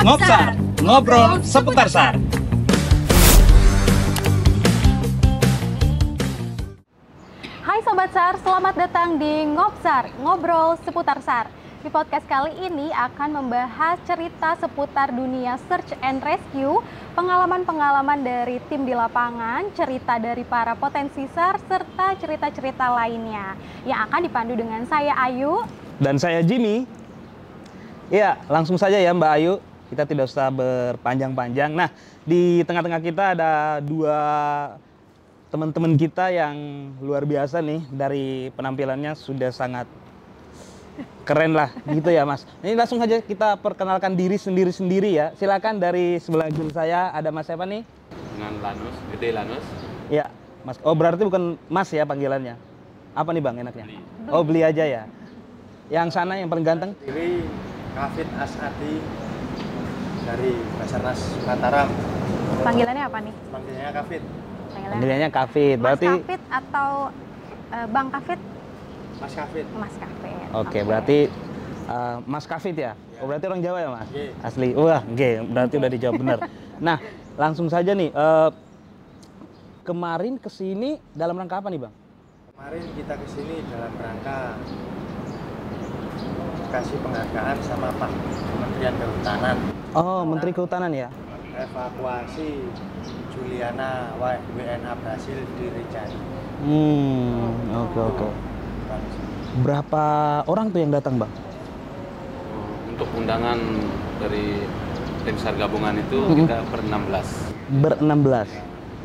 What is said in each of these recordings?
Ngopsar, ngobrol seputar SAR. Hai Sobat SAR, selamat datang di Ngopsar, ngobrol seputar SAR. Di podcast kali ini akan membahas cerita seputar dunia search and rescue, pengalaman-pengalaman dari tim di lapangan, cerita dari para potensi SAR, serta cerita-cerita lainnya yang akan dipandu dengan saya Ayu dan saya Jimmy. Ya, langsung saja ya Mbak Ayu, kita tidak usah berpanjang-panjang. Nah, di tengah-tengah kita ada dua teman-teman kita yang luar biasa nih, dari penampilannya sudah sangat keren lah gitu ya Mas. Ini langsung saja kita perkenalkan diri sendiri-sendiri ya. Silakan dari sebelah kiri saya ada Mas siapa nih? Dengan Lanus, Gede Lanus. Ya, Mas. Oh berarti bukan Mas ya panggilannya. Apa nih Bang enaknya? Beli. Oh beli aja ya. Yang sana yang paling ganteng? Diri Kafid Asadi dari Basarnas Mataram. Panggilannya apa nih? Panggilnya Kafid. Panggilannya Kafid. Berarti Mas Kafid atau Bang Kafid? Mas Kafid. Mas Kafid. Oke, berarti Mas Kafid ya? Oh berarti orang Jawa ya Mas? Oke. Asli. Wah, oke, berarti udah dijawab benar. Nah, langsung saja nih. Kemarin kesini dalam rangka apa nih Bang? Kemarin kita kesini dalam rangka kasih penghargaan sama Pak Kementerian Kehutanan. Oh, Menteri Kehutanan ya? Evakuasi Juliana WNA berhasil di Rinjani. Oke. Berapa orang tuh yang datang Bang? Untuk undangan dari tim SAR gabungan itu kita ber-16. Ber-16?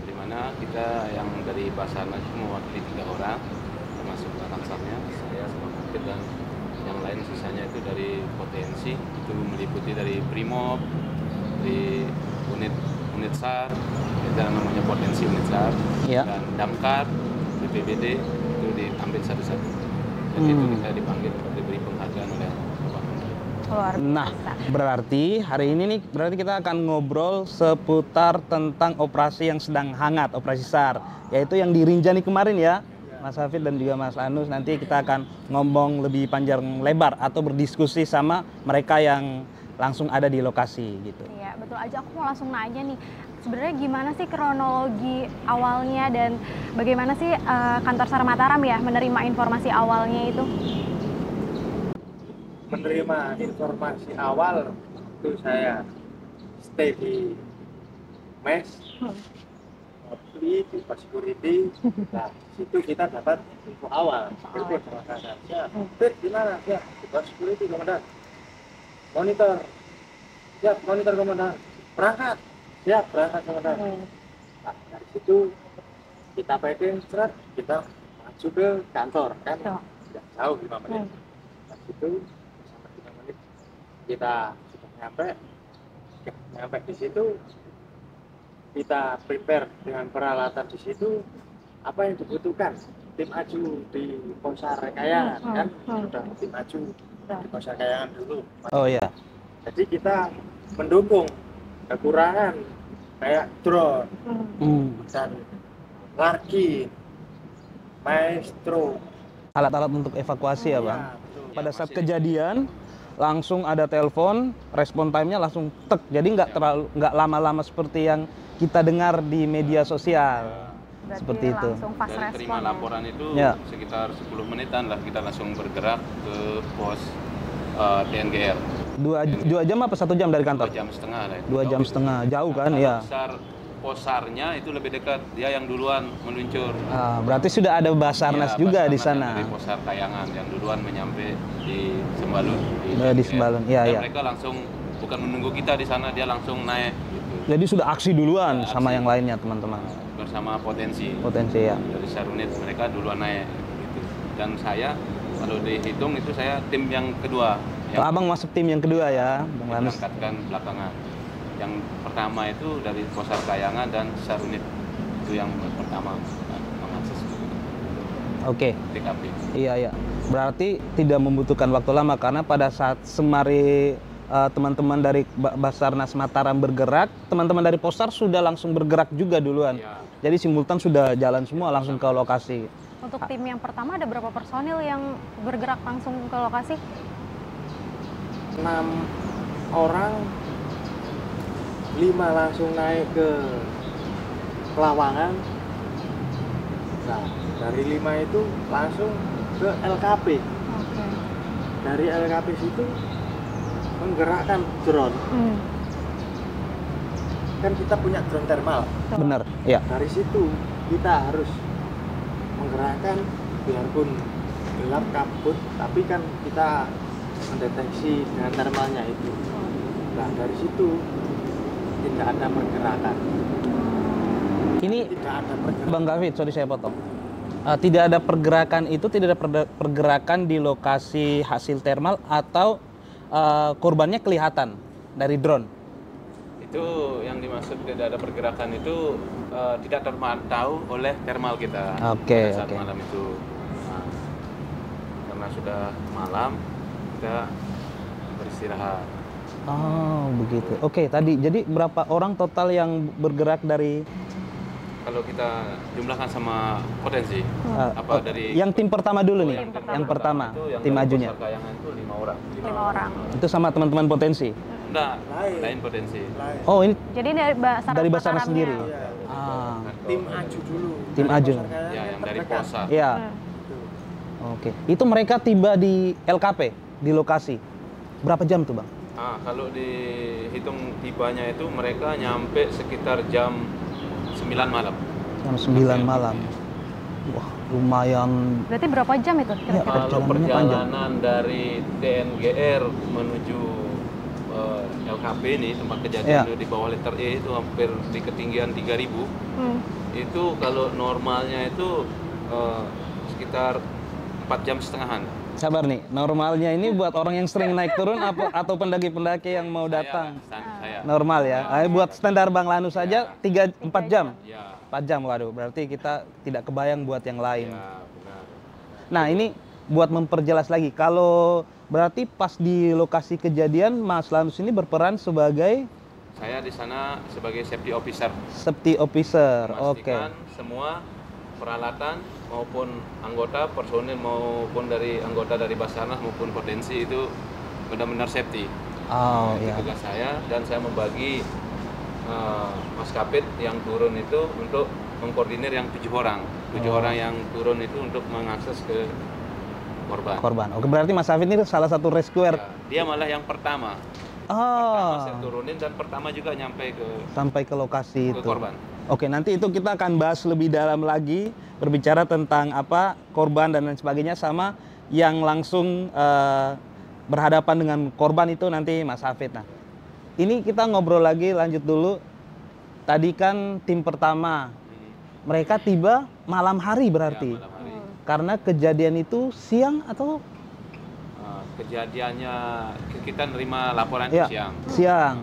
Di mana kita yang dari Basarnas mewakili 3 orang, termasuk anak SAR-nya, saya sama Kafid, dan yang lain sisanya itu dari potensi, itu meliputi dari Brimob, dari unit SAR, itu namanya potensi unit SAR, Ya. dan Damkar, BPBD, itu diambil satu-satu. Jadi itu kita dipanggil untuk diberi penghargaan oleh Bapak Menteri. Luar biasa. Nah, berarti hari ini nih kita akan ngobrol seputar tentang operasi yang sedang hangat, operasi SAR, yaitu yang di Rinjani kemarin ya. Mas Hafid dan juga Mas Lanus, nanti kita akan ngomong lebih panjang lebar atau berdiskusi sama mereka yang langsung ada di lokasi gitu. Iya, betul aja. Aku mau langsung nanya nih, sebenarnya gimana sih kronologi awalnya dan bagaimana sih kantor SAR Mataram ya menerima informasi awalnya itu? Menerima informasi awal itu saya stay di mes, beli di pos security. Nah, situ kita dapat info awal. Telepon sama kakak. Siap. Fit, gimana? Siap. Di pos security komandan. Monitor. Siap, monitor komandan. Berangkat. Siap, berangkat komandan. Nah, dari situ kita packing serat, kita maju ke kantor kan. Tidak jauh 5 menit. Dari situ sampai 5 menit kita sudah nyampe di situ. Kita prepare dengan peralatan di situ apa yang dibutuhkan. Tim aju di Posar Kayangan kan sudah tim aju di Posar Kayangan dulu. Oh ya. Jadi kita mendukung kekurangan kayak drone dan larki, maestro. Alat-alat untuk evakuasi ya Bang. Betul. Pada saat kejadian langsung ada telepon, respon time-nya langsung tek. Jadi nggak lama-lama seperti yang kita dengar di media sosial. Berarti Seperti itu. langsung fast Dari respon terima ya? laporan itu Ya. sekitar 10 menitan lah kita langsung bergerak ke pos TNGR. 2 jam apa 1 jam dari 2 kantor? jam setengah lah. 2 jam setengah, jauh kan ya. Posarnya itu lebih dekat, dia yang duluan meluncur. Berarti sudah ada Basarnas Ya, juga di Basarnas yang sana. dari Posar Kayangan yang duluan menyampe di Sembalun. Di TNGR. Sembalun, iya, Dan iya. mereka langsung bukan menunggu kita di sana, dia langsung naik gitu. Jadi sudah aksi duluan Ya, sama aksi. yang lainnya teman-teman. Bersama potensi Ya. dari Sarunit, mereka duluan naik gitu. Dan saya kalau dihitung itu saya tim yang kedua yang Abang masuk tim yang kedua ya, Bang Lanus. diberangkatkan belakangan. Yang pertama itu dari Posar Kayangan dan Sarunit, itu yang pertama mengakses Oke. TKP. Iya. Berarti tidak membutuhkan waktu lama karena pada saat semari teman-teman dari Basarnas Mataram bergerak, teman-teman dari Posar sudah langsung bergerak juga duluan. Ya. Jadi simultan sudah jalan semua langsung ke lokasi. Untuk tim yang pertama ada berapa personil yang bergerak langsung ke lokasi? 6 orang 5 langsung naik ke Pelawangan. Nah, dari 5 itu langsung ke LKP. Oke. Dari LKP situ menggerakkan drone. Kan kita punya drone thermal. Benar, ya. Dari situ kita harus menggerakkan biarpun gelap kabut, tapi kan kita mendeteksi dengan thermalnya itu. Nah, dari situ tidak ada pergerakan. Ini Tidak ada pergerakan. Bang David, sorry saya potong. Tidak ada pergerakan itu, tidak ada pergerakan di lokasi hasil thermal atau korbannya kelihatan dari drone. Itu yang dimaksud tidak ada pergerakan itu tidak terpantau oleh thermal kita Oke, pada saat oke. malam itu. Nah, karena sudah malam kita beristirahat. Oh, begitu. Oke, tadi jadi berapa orang total yang bergerak dari Kalau kita jumlahkan sama potensi dari yang tim pertama dulu nih, Tim pertama. yang pertama, itu yang tim dari ajunya. Posar Kayangan itu 5 orang. 5 orang. Itu sama teman-teman potensi. Enggak, Lain. lain potensi. Lain. Oh, ini Jadi dari Basarnas dari Basarnas Mataramnya. sendiri. Iya. Ah, Tim Aju dulu. Tim Dari Aju. Posar Kayangan Ya, yang dari terdekat. Posar. iya. Hmm. Oke. Itu mereka tiba di LKP, di lokasi. Berapa jam tuh, Bang? Kalau dihitung tibanya itu mereka nyampe sekitar jam 9 malam. Jam 9 malam. Wah, lumayan. Berarti berapa jam itu kira-kira? Kalau Perjalanannya panjang. perjalanan dari TNGR menuju LKP ini tempat kejadian Iya. itu di bawah letter E itu hampir di ketinggian 3000. Hmm. Itu kalau normalnya itu sekitar 4 jam setengahan. Sabar nih, normalnya ini buat orang yang sering naik turun atau pendaki-pendaki yang mau datang. Saya. Normal ya. Buat standar Bang Lanu saja 3-4 jam. Ya, 4 jam, waduh. Berarti kita tidak kebayang buat yang lain. ya benar. Nah, ini buat memperjelas lagi. Kalau berarti pas di lokasi kejadian Mas Lanus ini berperan sebagai Saya di sana sebagai safety officer. safety officer. Oke. Memastikan semua peralatan maupun anggota personil maupun dari anggota dari Basarnas maupun potensi itu benar-benar safety. Oh, Itu ya. tugas saya dan saya membagi Mas Kapit yang turun itu untuk mengkoordinir yang 7 orang. 7 orang yang turun itu untuk mengakses ke korban. Korban. Oke, berarti Mas Hafid ini salah satu rescuer. Ya, dia malah yang pertama. Oh, Pertama saya turunin dan pertama juga nyampe ke sampai ke lokasi ke itu. korban. Oke, nanti itu kita akan bahas lebih dalam lagi, berbicara tentang apa korban dan lain sebagainya, sama yang langsung berhadapan dengan korban itu nanti Mas Hafid. Nah, ini kita ngobrol lagi, lanjut dulu. Tadi kan tim pertama, mereka tiba malam hari berarti, Ya, malam hari. karena kejadian itu siang atau Kejadiannya kita nerima laporan ya siang. siang,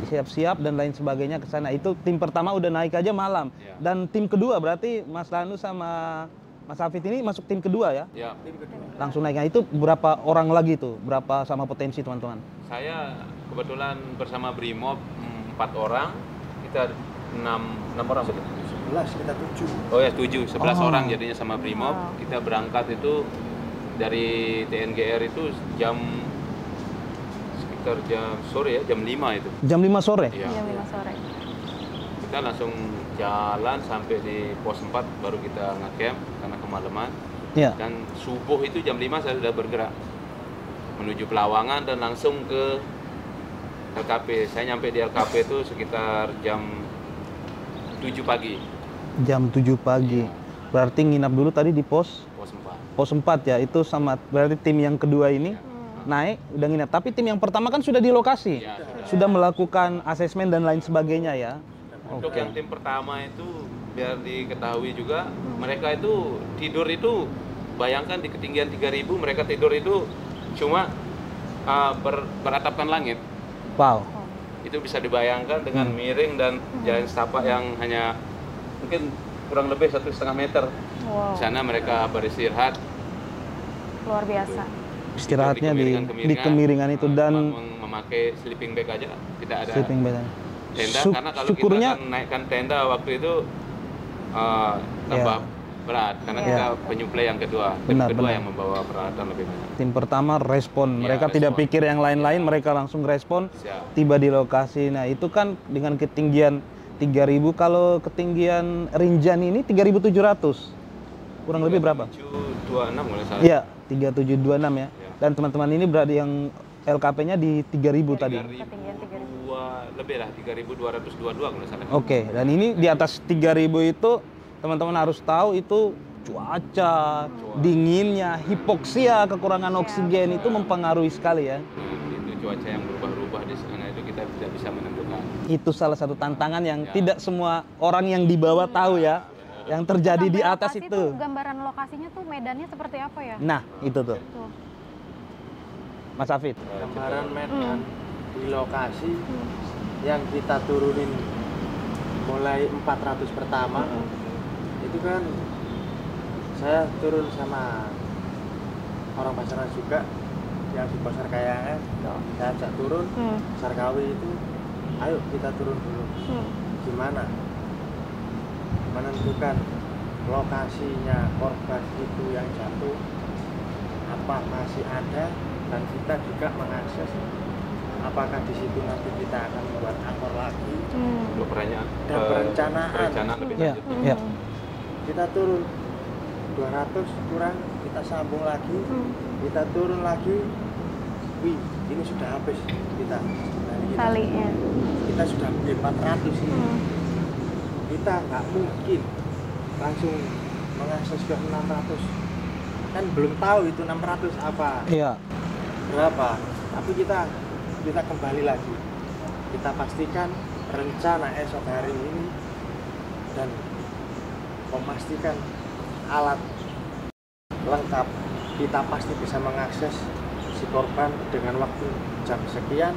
siap-siap dan lain sebagainya ke sana. Itu tim pertama udah naik aja malam, Ya. dan tim kedua berarti Mas Lanu sama Mas Hafid ini masuk tim kedua ya? Ya, Langsung naiknya itu berapa orang lagi tuh? Berapa sama potensi teman-teman? saya kebetulan bersama Brimob 4 orang, kita 6 orang betul. 11 kita 7. Oh ya 11 Oh. orang jadinya sama Brimob. Wow. Kita berangkat itu dari TNGR itu sekitar jam sore ya, jam 5 itu. Jam 5 sore? Iya. Jam 5 sore. Kita langsung jalan sampai di pos 4 baru kita ngecamp karena kemalaman. Iya. Dan subuh itu jam 5 saya sudah bergerak menuju Pelawangan dan langsung ke LKP. Saya nyampe di LKP itu sekitar jam 7 pagi, Jam 7 pagi. Berarti nginap dulu tadi di pos pos 4. pos 4 ya. Itu sama berarti tim yang kedua ini naik udah nginap. Tapi tim yang pertama kan sudah di lokasi. Ya, Sudah melakukan asesmen dan lain sebagainya ya. Untuk Oke. yang tim pertama itu biar diketahui juga mereka itu tidur itu bayangkan di ketinggian 3000 mereka tidur itu cuma beratapkan langit. Wow. Itu bisa dibayangkan dengan miring dan jalan setapak yang hanya mungkin kurang lebih 1,5 meter. Wow, Di sana mereka beristirahat. luar biasa. Istirahatnya di kemiringan itu dan memakai sleeping bag aja, tidak ada sleeping bag. tenda karena kalau Syukurnya kita akan naikkan tenda waktu itu tambah berat karena Ya. kita penyuplai yang kedua. Tim Benar, kedua benar. yang membawa peralatan lebih banyak. Tim pertama respon, Ya, mereka tidak respon. pikir yang lain-lain, mereka langsung respon, Siap. tiba di lokasi. Nah itu kan dengan ketinggian 3.000, kalau ketinggian Rinjani ini 3.700, kurang lebih berapa? 726 kalau salah. Iya, 3726 ya. Ya. Dan teman-teman ini berada yang LKP-nya di 3.000 tadi. Ketinggian 3.000. Lebih lah 3.222 kalau salah. Oke, dan ini di atas 3.000 itu teman-teman harus tahu itu cuaca, dinginnya, hipoksia, kekurangan oksigen itu mempengaruhi sekali ya. Itu cuaca yang berubah-ubah di sana itu kita tidak bisa menentukan. Itu salah satu tantangan yang Ya. tidak semua orang yang di bawah tahu ya. Yang terjadi di Sampai atas lokasi itu. tuh, gambaran lokasinya tuh medannya seperti apa ya? Nah, itu tuh. Tuh. Mas Afid. Gambaran medan di lokasi yang kita turunin mulai 400 pertama itu kan saya turun sama orang Basarnas juga yang di Pasar Kayangan. Saya ajak turun Sarkawi itu, ayo kita turun dulu. Gimana menentukan lokasinya korban itu yang jatuh, apa masih ada, dan kita juga mengakses apakah di situ nanti kita akan membuat akor lagi. Untuk Dan perencanaan. lebih Ya, lanjut. ya. Kita turun 200 kurang, kita sambung lagi, kita turun lagi, wih ini sudah habis kita. Nah, Talinya. kita sudah beli 400 ini. Kita nggak mungkin langsung mengakses ke 600, kan belum tahu itu 600 apa Iya. berapa, tapi kita kembali lagi, kita pastikan rencana esok hari ini dan memastikan alat lengkap, kita pasti bisa mengakses si korban dengan waktu jam sekian,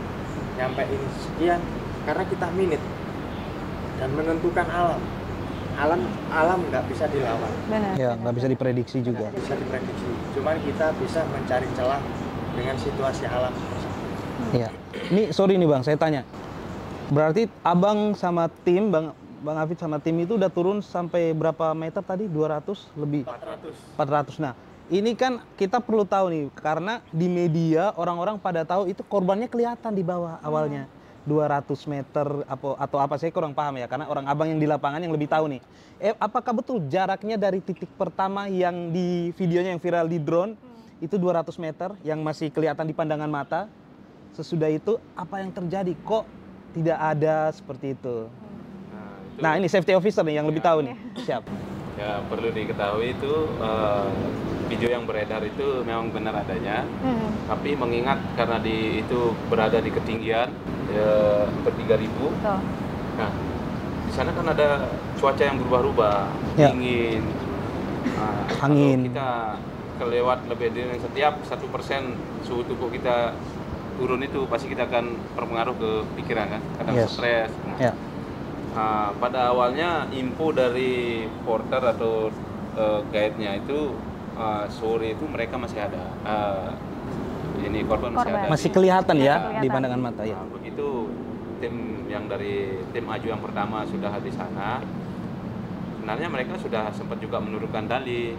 nyampe ini sekian, karena kita minit dan menentukan alam nggak bisa dilawan, Benar. Ya, nggak bisa diprediksi juga. nggak bisa diprediksi, cuman kita bisa mencari celah dengan situasi alam tersebut. Iya. Ini sorry nih Bang, saya tanya. Berarti Abang sama tim, Bang Afid sama tim itu udah turun sampai berapa meter tadi? 200 lebih? 400. Nah, ini kan kita perlu tahu nih, karena di media orang-orang pada tahu itu korbannya kelihatan di bawah awalnya. 200 meter atau apa, saya kurang paham ya, karena orang Abang yang di lapangan yang lebih tahu nih. Apakah betul jaraknya dari titik pertama yang di videonya yang viral di drone itu 200 meter yang masih kelihatan di pandangan mata? Sesudah itu apa yang terjadi? Kok tidak ada seperti itu? Nah, ini safety officer nih yang lebih tahu nih. Siap. Ya perlu diketahui itu video yang beredar itu memang benar adanya, tapi mengingat karena itu berada di ketinggian hampir 3.000. Tuh. Nah, di sana kan ada cuaca yang berubah-ubah, Ya. dingin. Nah, Angin. kalau kita kelewat lebih dari setiap 1% suhu tubuh kita turun itu pasti kita akan berpengaruh ke pikiran kan, kadang Yes. stres. Ya. Pada awalnya info dari porter atau guide-nya itu sore itu mereka masih ada. Ini korban masih ada. Masih di- kelihatan ya Kelihatan. di pandangan mata ya. Nah, begitu tim yang dari tim Aju yang pertama sudah di sana, sebenarnya mereka sudah sempat juga menurunkan dali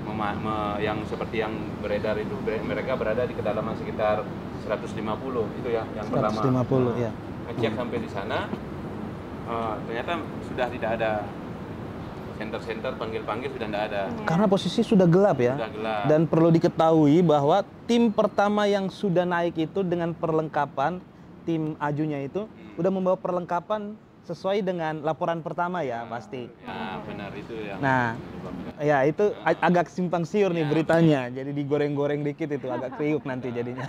yang seperti yang beredar itu, mereka berada di kedalaman sekitar 150 itu ya yang pertama. 150 ya. Ngecek sampai di sana, ternyata sudah tidak ada center panggil sudah tidak ada. Karena posisi sudah gelap ya. Sudah gelap. Dan perlu diketahui bahwa tim pertama yang sudah naik itu dengan perlengkapan, tim Ajunya itu udah membawa perlengkapan sesuai dengan laporan pertama ya pasti. Ya benar itu yang. Nah, ya itu agak simpang siur nih beritanya. Jadi digoreng-goreng dikit itu agak kriuk nanti jadinya.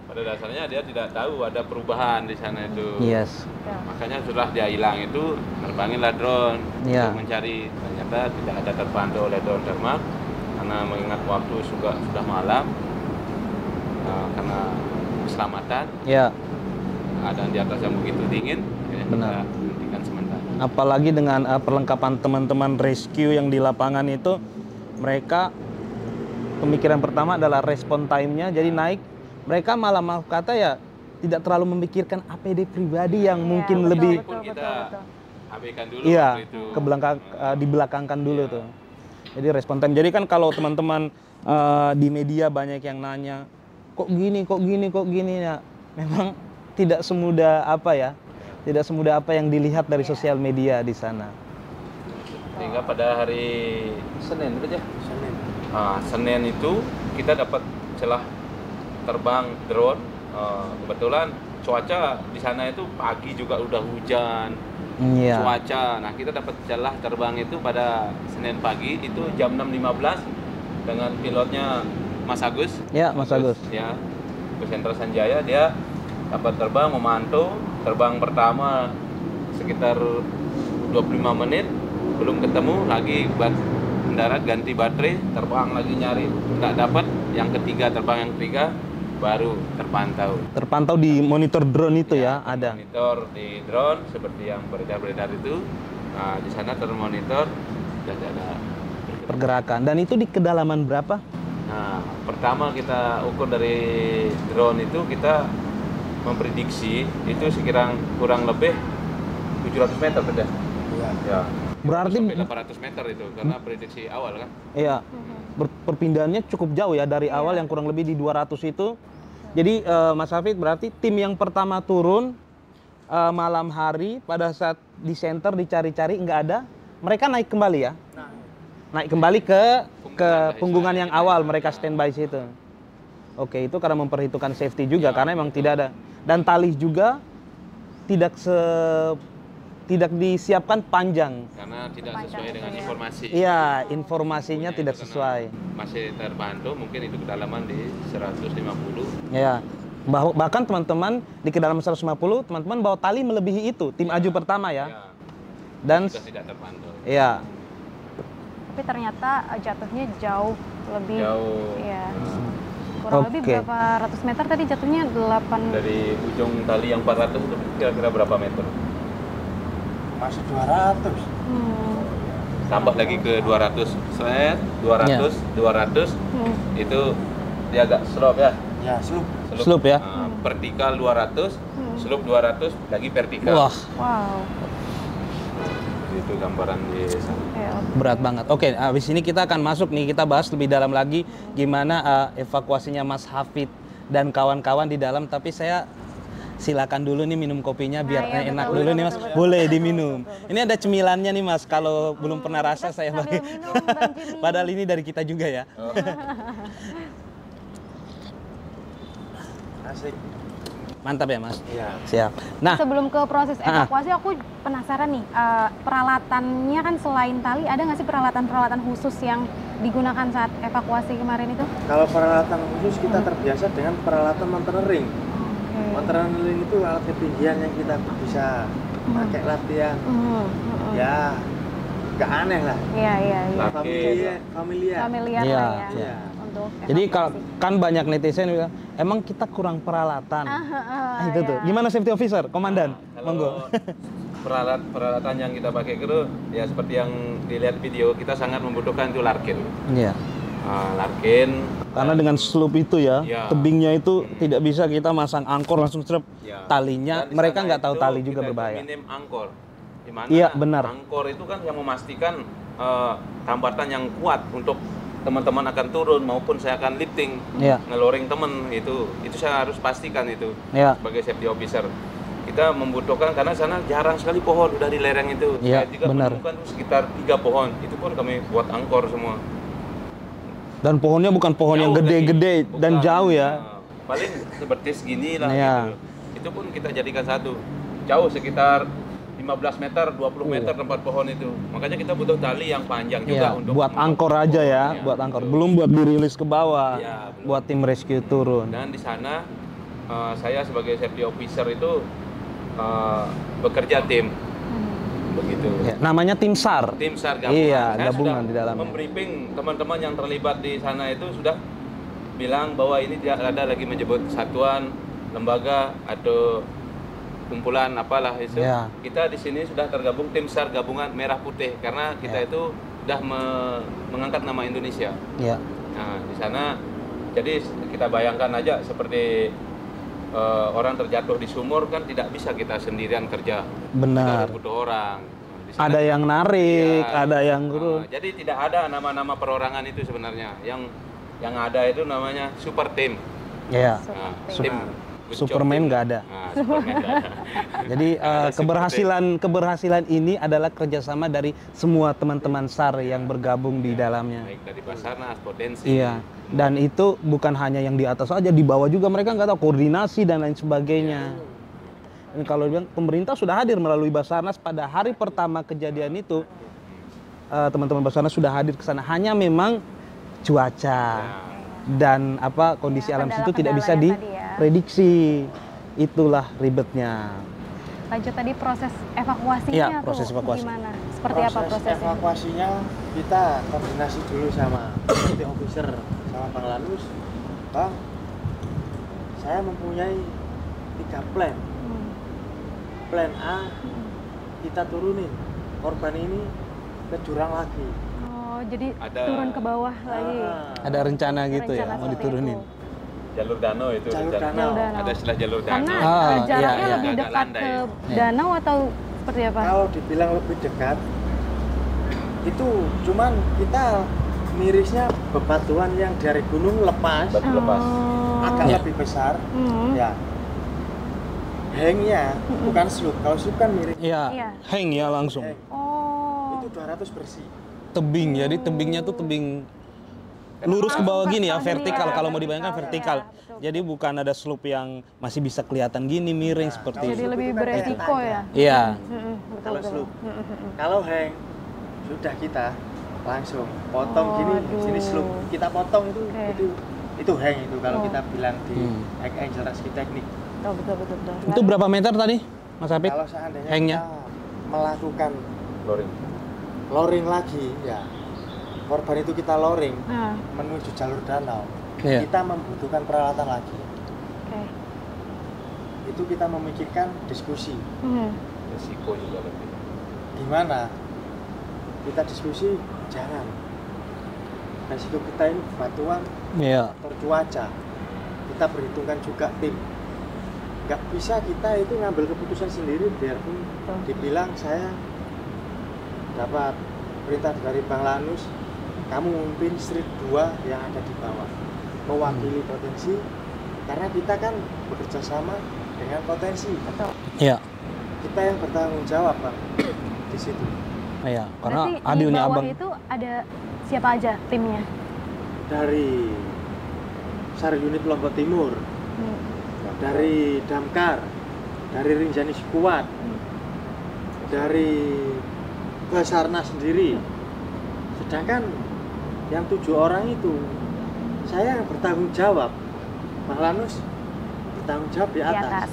Pada dasarnya dia tidak tahu ada perubahan di sana itu. Yes. Makanya setelah dia hilang itu nerbanginlah drone Ya. untuk mencari. Ternyata tidak ada terbantu oleh drone terbang karena mengingat waktu sudah malam, karena keselamatan Ya, keadaan di atas yang begitu dingin, akhirnya Benar. kita hentikan sementara. apalagi dengan perlengkapan teman-teman rescue yang di lapangan itu, mereka pemikiran pertama adalah respon time-nya jadi naik. Mereka malah maaf kata ya tidak terlalu memikirkan APD pribadi yang mungkin betul, lebih betul, Kita betul. abaikan dulu iya waktu itu. dibelakangkan dulu tuh. Jadi respon time. Jadi kan kalau teman-teman di media banyak yang nanya, kok gini ya. Memang tidak semudah apa ya. Tidak semudah apa yang dilihat dari sosial media di sana. Sehingga pada hari Senin itu aja. Senin. Senin itu kita dapat celah terbang drone. Kebetulan cuaca di sana itu pagi juga udah hujan. Iya. Cuaca. Nah, kita dapat celah terbang itu pada Senin pagi itu jam 6.15 dengan pilotnya Mas Agus. Ya, Mas Agus. Ya. Ke Sentra Sanjaya dia dapat terbang memantau terbang pertama sekitar 25 menit belum ketemu lagi mendarat ganti baterai terbang lagi nyari nggak dapat yang ketiga terbang yang ketiga baru terpantau di monitor drone itu ya ada monitor di drone seperti yang beredar itu. Nah, di sana termonitor dan ada pergerakan. Dan itu di kedalaman berapa? Nah, pertama kita ukur dari drone itu kita memprediksi itu sekiranya kurang lebih 700 meter beda. Iya. Ya. Berarti sampai 800 meter itu karena prediksi awal kan. Iya. Perpindahannya cukup jauh ya dari awal yang kurang lebih di 200 itu. Jadi Mas Hafid berarti tim yang pertama turun malam hari pada saat di center dicari-cari nggak ada, mereka naik kembali ya? Naik kembali ke punggungan yang awal mereka standby situ. Oke, itu karena memperhitungkan safety juga karena memang tidak ada. Dan tali juga tidak disiapkan panjang. Karena tidak sesuai dengan informasi. Iya, informasinya tidak sesuai. Masih terbantu mungkin itu kedalaman di 150. Ya. Bahkan teman-teman di kedalaman 150, teman-teman bawa tali melebihi itu, tim aju pertama ya. Ya. Dan Sudah tidak terpantau. iya. Tapi ternyata jatuhnya jauh lebih. Jauh. Iya. Kurang lebih berapa ratus meter tadi jatuhnya? 8. Dari ujung tali yang 400 itu kira-kira berapa meter? Masih 200. Tambah lagi ke 200 set, 200, 200 itu dia agak slope ya. Ya, slope. Slope ya. Vertikal 200, slope 200, lagi vertikal. Wah, Wow. Itu gambaran di sana. berat banget. Oke, habis ini kita akan masuk nih, kita bahas lebih dalam lagi gimana evakuasinya Mas Hafid dan kawan-kawan di dalam. Tapi saya silakan dulu nih minum kopinya biar enak dulu nih Mas. Boleh diminum. Ini ada cemilannya nih Mas. Kalau belum pernah rasa saya bagi. Padahal ini dari kita juga ya. Asik. Mantap ya Mas. Iya. Siap. Nah, Sebelum ke proses evakuasi, aku penasaran nih, peralatannya kan selain tali, ada nggak sih peralatan-peralatan khusus yang digunakan saat evakuasi kemarin itu? Kalau peralatan khusus kita terbiasa dengan peralatan mountaineering. Mountaineering itu alat ketinggian yang kita bisa pakai latihan. Ya, nggak aneh lah. Iya. Familiar. Familiar Iya, lah ya. iya. Untuk jadi evakuasi. kan banyak netizen bilang, emang kita kurang peralatan. Itu tuh. Iya. Gimana safety officer, komandan? Kalau peralatan yang kita pakai itu ya seperti yang dilihat video, kita sangat membutuhkan itu larkin. Iya. Larkin. Karena dengan slope itu ya, Ya. tebingnya itu tidak bisa kita masang angkor langsung strap Ya. talinya. Dan di Mereka sana nggak tahu itu tali juga kita berbahaya. Minim angkor. Di mana Iya, benar. angkor itu kan yang memastikan tambatan yang kuat untuk teman-teman akan turun maupun saya akan lifting, Iya. ngeloring temen itu saya harus pastikan itu Iya. sebagai safety officer. Kita membutuhkan karena sana jarang sekali pohon udah di lereng itu. Iya, Saya juga benar. menemukan sekitar 3 pohon. Itu pun kami buat angkor semua. Dan pohonnya bukan pohon yang Jauh gede-gede lagi. dan Bukan. jauh ya. Paling seperti segini lah Iya. gitu. Itu pun kita jadikan satu. Jauh sekitar 15 meter, 20 meter tempat pohon itu. Makanya kita butuh tali yang panjang juga Iya, untuk buat angkor aja ya, Iya, buat angkor. betul. Belum buat dirilis ke bawah, Iya, benar. buat tim rescue turun. Dan di sana saya sebagai safety officer itu bekerja tim. Begitu. Ya, namanya tim SAR. Tim SAR gabungan. Iya, Saya gabungan sudah di dalamnya. membriefing teman-teman yang terlibat di sana itu sudah bilang bahwa ini tidak ada lagi menyebut satuan, lembaga atau kumpulan apalah itu. Ya. Kita di sini sudah tergabung tim SAR gabungan merah putih karena kita Ya. itu sudah mengangkat nama Indonesia. Ya. Nah, di sana jadi kita bayangkan aja seperti orang terjatuh di sumur kan tidak bisa kita sendirian kerja. Kita Benar. butuh orang. Nah, di sana. Ada yang narik, Iya. ada yang turun. Jadi tidak ada nama-nama perorangan itu sebenarnya. Yang ada itu namanya super team. Iya. Nah, Super tim Superman nggak ada. Nah, Superman nggak ada. Jadi Ada keberhasilan ini adalah kerjasama dari semua teman-teman SAR yang bergabung di dalamnya. Baik dari Basarnas, Potensi. Iya. Dan itu bukan hanya yang di atas saja, di bawah juga mereka nggak tahu koordinasi dan lain sebagainya. Dan kalau bilang pemerintah sudah hadir melalui Basarnas pada hari pertama kejadian itu, teman-teman Basarnas sudah hadir ke sana. Hanya memang cuaca dan kondisi Ya, alam situ tidak bisa kendala-kendala yang tadi ya. diprediksi. Itulah ribetnya. Lanjut tadi proses evakuasinya Iya, tuh proses evakuasi. gimana? Seperti apa prosesnya? Evakuasinya kita koordinasi dulu sama safety officer sama Bang Lanus. Bang, saya mempunyai 3 plan. Plan A, kita turunin korban ini ke jurang lagi. Oh, jadi Ada- turun ke bawah lagi. Ada rencana gitu ya, Rencana mau seperti diturunin. itu. Jalur danau itu. Jalur rencana. danau. Danau. Ada istilah jalur Karena danau. Ah, jaraknya iya, iya. lebih Agak dekat landai. ke Iya. danau atau seperti apa? Kalau dibilang lebih dekat, itu cuman kita mirisnya bebatuan yang dari gunung lepas, Batu lepas. Oh. agak Ya. lebih besar. Hmm. Ya, hangnya bukan slope. Kalau slope kan miris. Iya. Iya, hang ya langsung. Hang. Oh. Itu 200 bersih. Tebing, jadi tebingnya tuh tebing lurus ke bawah gini ya, vertikal. Iya, Kalau mau dibayangkan vertikal. vertikal. Iya, betul. Jadi bukan ada slope yang masih bisa kelihatan gini miring seperti Jadi itu. lebih Itu kan kayak beresiko tangga. ya. Iya. Mm-mm, betul Kalau betul. slope. Mm-mm. Kalau hang sudah kita langsung potong Oh, gini, aduh. sini slope. Kita potong itu Oke. itu hang itu kalau Oh. kita bilang di Hmm. Angel Rescue Teknik. Betul betul betul. Itu berapa meter tadi, Mas Apit? Kalau seandainya Hangnya? kita melakukan Loring. loring lagi, ya korban itu kita loring Nah, menuju jalur danau, Iya. kita membutuhkan peralatan lagi. oke. Itu kita memikirkan diskusi. Resiko juga lebih. Gimana? Kita diskusi, jangan. Resiko kita ini batuan, Iya. faktor cuaca. Kita perhitungkan juga tim. Nggak bisa kita itu ngambil keputusan sendiri biarpun Betul. dibilang saya dapat perintah dari Bang Lanus, kamu memimpin street 2 yang ada di bawah, mewakili potensi, karena kita kan bekerja sama dengan potensi. Betul. Iya. Kita yang bertanggung jawab, Bang, di situ. Iya, karena Berarti di adilnya bawah Abang. itu ada siapa aja timnya? Dari SAR Unit Lombok Timur, Hmm. dari Damkar, dari Rinjani Sikuat, dari Basarnas sendiri. Sedangkan yang 7 orang itu saya yang bertanggung jawab, Bang Lanus bertanggung jawab di Di atas. atas.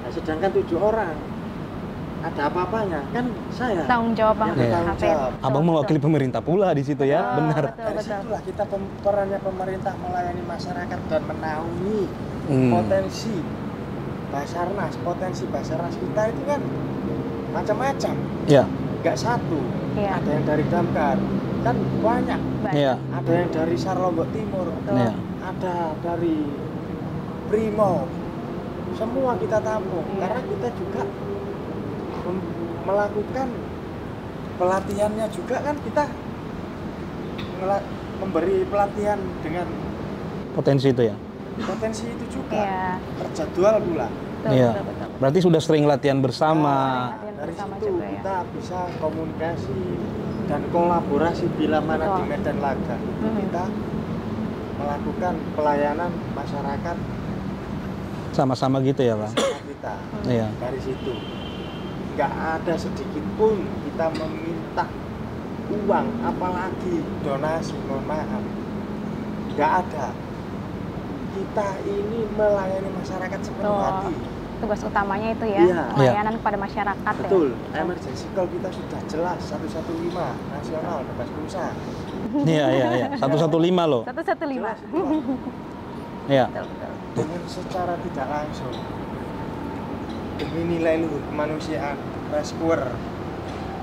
Nah, sedangkan 7 orang ada apa-apanya kan saya Tanggung jawab Bang yang bertanggung Hafid. jawab. Betul, Abang mewakili betul. pemerintah pula di situ ya, Betul, benar. Betul, Dari betul. situlah kita perannya pemerintah melayani masyarakat dan menaungi potensi Basarnas. Potensi Basarnas kita itu kan macam-macam, Iya. nggak satu. Iya. Ada yang dari Damkar, kan banyak. Baik. Iya. Ada yang dari SAR Lombok Timur, Betul. Iya. ada dari Brimob. Semua kita tampung Iya. karena kita juga melakukan pelatihannya juga kan kita memberi pelatihan dengan Potensi itu ya. potensi itu juga Iya. terjadwal pula. Betul, Iya. betul, betul. Berarti sudah sering latihan bersama. Latihan Dari bersama situ juga ya. kita bisa komunikasi dan kolaborasi bila mana Betul. di medan laga itu Mhm. kita melakukan pelayanan masyarakat Sama-sama gitu ya, Bang. sama kita. Iya. Dari situ nggak ada sedikit pun kita meminta uang apalagi donasi, mohon maaf, nggak ada. Kita ini melayani masyarakat sepenuh Betul. hati. Tugas utamanya itu ya, Iya. pelayanan kepada masyarakat ya. Betul, emergency call kita sudah jelas 115 nasional bebas pulsa. Iya, iya, iya. 115 loh. 115. Jelas semua. Iya. Betul, betul. Dengan secara tidak langsung demi nilai luhur kemanusiaan, rescuer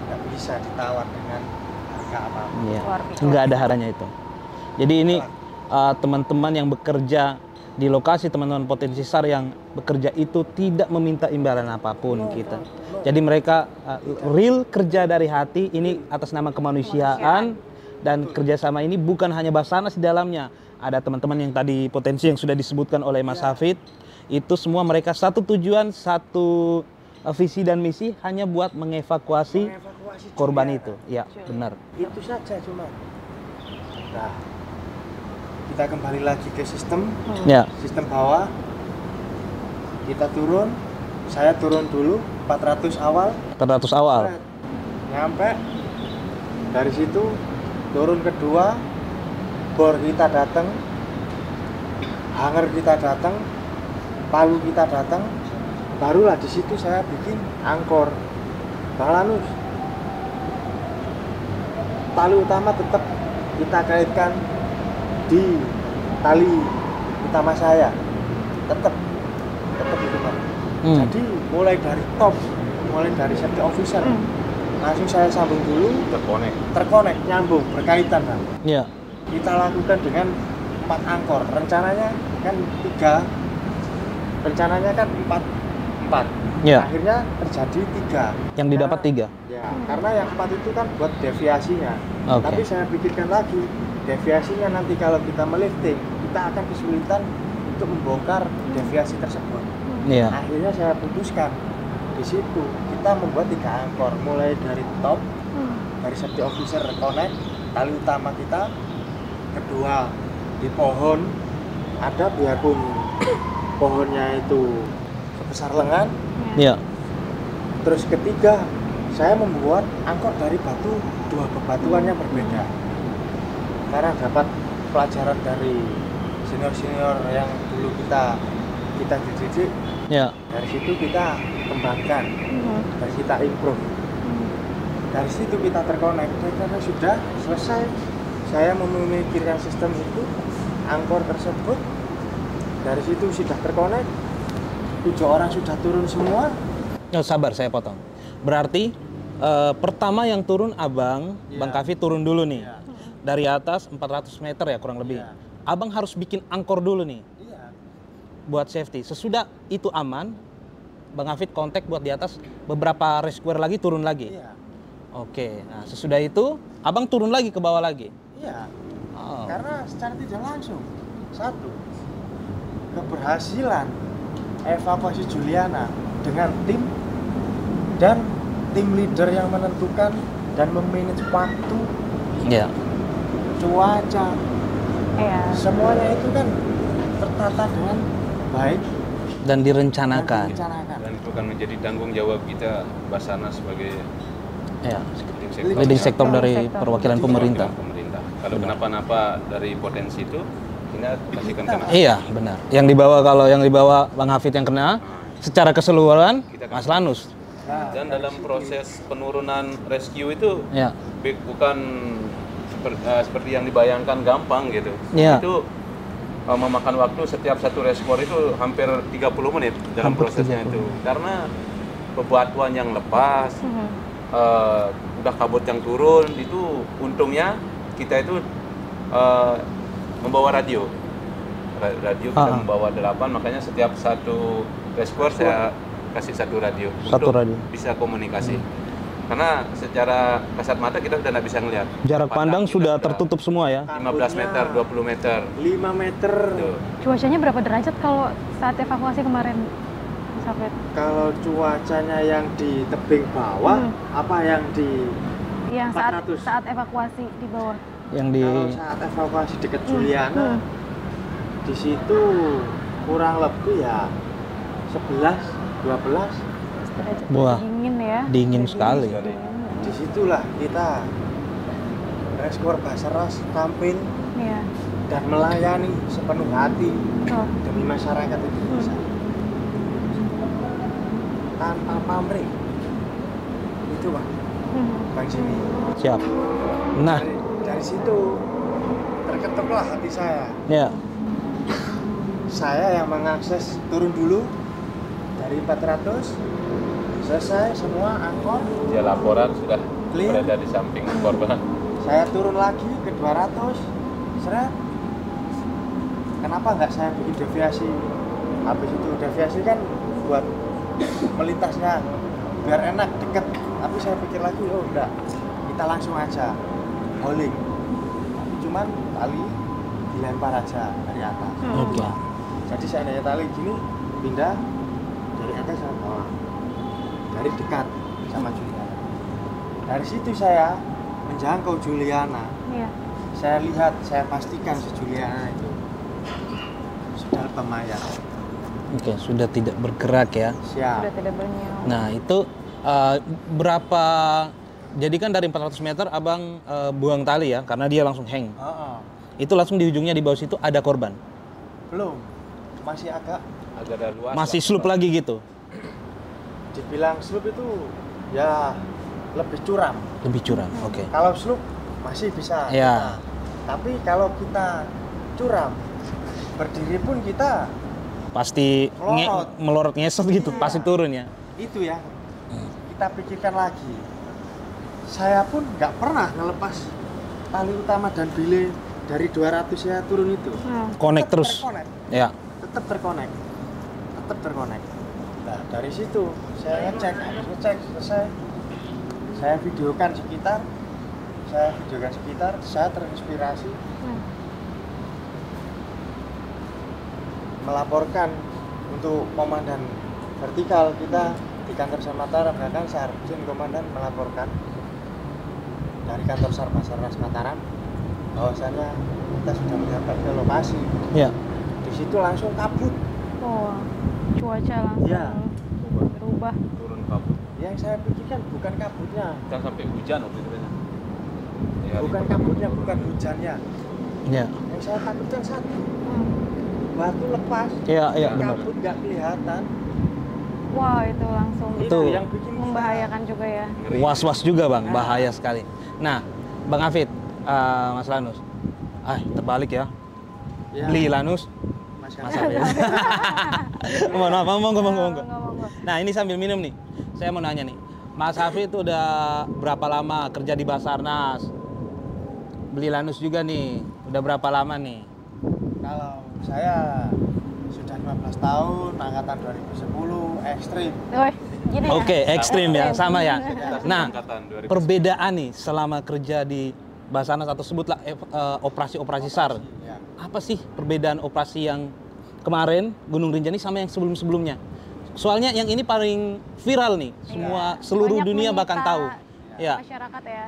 nggak bisa ditawar dengan harga apapun. Iya. Luar biasa. Nggak ada haranya itu. Jadi ini teman-teman yang bekerja di lokasi teman-teman potensi SAR yang bekerja itu tidak meminta imbalan apapun kita. Jadi mereka real kerja dari hati, ini atas nama kemanusiaan, dan kerjasama ini bukan hanya Basarnas di dalamnya. Ada teman-teman yang tadi potensi yang sudah disebutkan oleh Mas Hafid, itu semua mereka satu tujuan, satu visi dan misi, hanya buat mengevakuasi korban itu. Ya, benar. Itu saja cuma. Nah, kita kembali lagi ke sistem. Ya. Sistem bawah. Kita turun. Saya turun dulu 400 awal. 400 awal. Nyampe. Dari situ turun kedua. Bor kita datang. Hanger kita datang. Palu kita datang. Barulah di situ saya bikin angkor. Bang Lanus. Tali utama tetap kita kaitkan di tali utama saya, tetap itu Pak. Jadi mulai dari top, mulai dari safety officer, langsung saya sambung dulu, terkonek, nyambung, berkaitan Pak. Iya. Kita lakukan dengan 4 angkor. Rencananya kan 3, rencananya kan 4. Iya. Akhirnya terjadi 3. Yang didapat 3. Ya, karena yang 4 itu kan buat deviasinya. Oke. Tapi saya pikirkan lagi, deviasinya nanti kalau kita melifting, kita akan kesulitan untuk membongkar deviasi tersebut. Iya. Akhirnya saya putuskan di situ kita membuat 3 angkor, mulai dari top, dari safety officer connect, tali utama kita, kedua di pohon, ada biarpun pohonnya itu sebesar lengan. Iya. Terus ketiga, saya membuat angkor dari batu, 2 bebatuan yang berbeda. Karena dapat pelajaran dari senior-senior yang dulu kita dididik. Iya. Dari situ kita kembangkan, dari kita improve. Dari situ kita terkonek. Dan karena sudah selesai, saya memikirkan sistem itu, angkor tersebut. Dari situ sudah terkonek, 7 orang sudah turun semua. Oh, sabar, saya potong. Berarti pertama yang turun Abang, Bang Kavi turun dulu nih. Dari atas 400 meter ya kurang lebih. Abang harus bikin angkor dulu nih. Buat safety. Sesudah itu aman, Bang Hafid kontak buat di atas, beberapa rescuer lagi turun lagi. Oke, nah sesudah itu Abang turun lagi ke bawah lagi. Iya. Oh. Karena secara tidak langsung, satu, keberhasilan evakuasi Juliana dengan tim dan tim leader yang menentukan dan memanage waktu, Iya. cuaca, semuanya itu kan tertata dengan baik Dan direncanakan. Dan itu kan menjadi tanggung jawab kita Basarnas sebagai Ya. leading Leading sektor dari Sektor. perwakilan pemerintah. Kalau kenapa-napa dari potensi itu, kita pastikan kena. Iya, benar. Yang dibawa Bang Hafid yang kena, secara keseluruhan Mas Lanus. Dan dalam proses penurunan rescue itu Ya. bukan seperti yang dibayangkan gampang gitu. Ya. Itu memakan waktu setiap satu respon itu hampir 30 menit dalam Hampir prosesnya 30. itu. Karena bebatuan yang lepas, udah kabut yang turun, itu untungnya kita itu membawa radio. Radio kita membawa 8, makanya setiap satu rescuer saya kasih satu radio Satu untuk radio. bisa komunikasi. Karena secara kasat mata kita sudah tidak bisa melihat. Jarak pandang kita sudah tertutup semua ya. 15 meter, 20 meter. 5 meter. Tuh. Cuacanya berapa derajat kalau saat evakuasi kemarin, Mas Hafid? Kalau cuacanya yang di tebing bawah, apa yang di Yang 400? saat evakuasi di bawah. Yang di Kalau saat evakuasi dekat Juliana, di situ kurang lebih ya 11, 12. Derajat Wah, dingin ya. dingin sekali. Disitulah kita rescuer Basarnas tampil Iya. dan melayani sepenuh hati Oh. demi masyarakat Indonesia tanpa pamrih. Itu Pak, Bang Jimmy. Siap. Nah, Dari situ terketuklah hati saya. ya. Saya yang mengakses turun dulu dari 400, selesai semua angkor, Dia laporan sudah Clear. berada di samping korban. saya turun lagi ke 200, seret, kenapa nggak saya bikin deviasi? Habis itu deviasi kan buat melintasnya biar enak, deket. Tapi saya pikir lagi, oh enggak, kita langsung aja hauling. Tapi cuman tali dilempar aja dari atas. Oke. Jadi saya naik tali gini, pindah dari atas sama bawah, dari dekat sama Juliana. Dari situ saya menjangkau Juliana. Iya. Saya lihat, saya pastikan si Juliana itu sudah pemaya. Oke, sudah tidak bergerak ya. Siap. Sudah tidak bernyawa. Nah, itu berapa, jadi kan dari 400 meter abang buang tali ya, karena dia langsung hang. Itu langsung di ujungnya di bawah situ ada korban? Belum, masih agak Agak ada luas. Masih slope lagi gitu? dibilang slope itu ya lebih curam. Lebih curam, oke. Kalau slope masih bisa Ya. kita. Tapi kalau kita curam, berdiri pun kita Pasti Melorot. melorot ngeset gitu, Iya. pasti turun ya? itu ya kita pikirkan lagi. Saya pun nggak pernah ngelepas tali utama dan belay dari 200 saya turun itu. Connect Tetap terus? terkonek. Ya. Tetap terkonek. Nah dari situ saya ngecek, habis ngecek selesai, saya videokan sekitar, saya terinspirasi melaporkan untuk komandan vertikal kita di kantor SAR Mataram. Bahkan Sarjen komandan melaporkan dari kantor SAR Basarnas Mataram bahwasanya kita sudah mendapat ke lokasi. Ya. Di situ langsung kabut. Oh, cuaca langsung Iya. berubah. Turun kabut. Yang saya pikirkan bukan kabutnya, Kita sampai hujan waktu itu. Ya, bukan kabutnya, bukan hujannya. Ya. Yang saya takutkan satu, batu lepas, Iya, iya benar. kabut nggak kelihatan. Wah, itu langsung Itu yang bikin kita membahayakan juga ya. Was-was juga bang, bahaya sekali. Nah, Bang Hafid, Mas Lanus, terbalik ya. Ya, Beli Lanus, Mas Mas Hafid. Hafid. Mohon maaf, monggo. Monggo. Nah, ini sambil minum nih, saya mau nanya nih, Mas Hafid itu udah berapa lama kerja di Basarnas? Beli Lanus juga nih, udah berapa lama nih? Kalau saya sudah 15 tahun, angkatan 2010, ekstrim. Wih, gini ya. Oke, ekstrim ya, sama ya. Nah, Angkatan 2010. perbedaan nih selama kerja di Basarnas atau sebutlah operasi-operasi SAR. Ya. Apa sih perbedaan operasi yang kemarin Gunung Rinjani sama yang sebelum-sebelumnya? Soalnya yang ini paling viral nih, semua seluruh Banyak dunia menyita bahkan tahu. Ya. Masyarakat ya.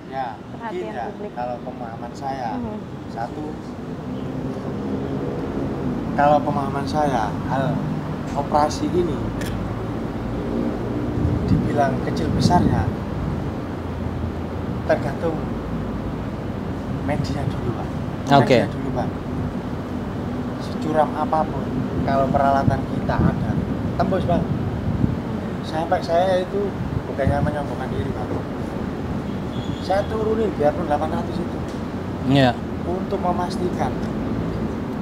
Ya, mungkin Perhatian ya, publik. kalau pemahaman saya, Mhm. satu, kalau pemahaman saya, hal operasi ini dibilang kecil besarnya, tergantung media dulu, Pak. Oke. Media dulu, Pak. Securam apapun, kalau peralatan kita ada, tembus, Bang. Sampai saya itu bukannya menyombongkan diri, Bang. Saya turunin biarpun 800 itu Iya. untuk memastikan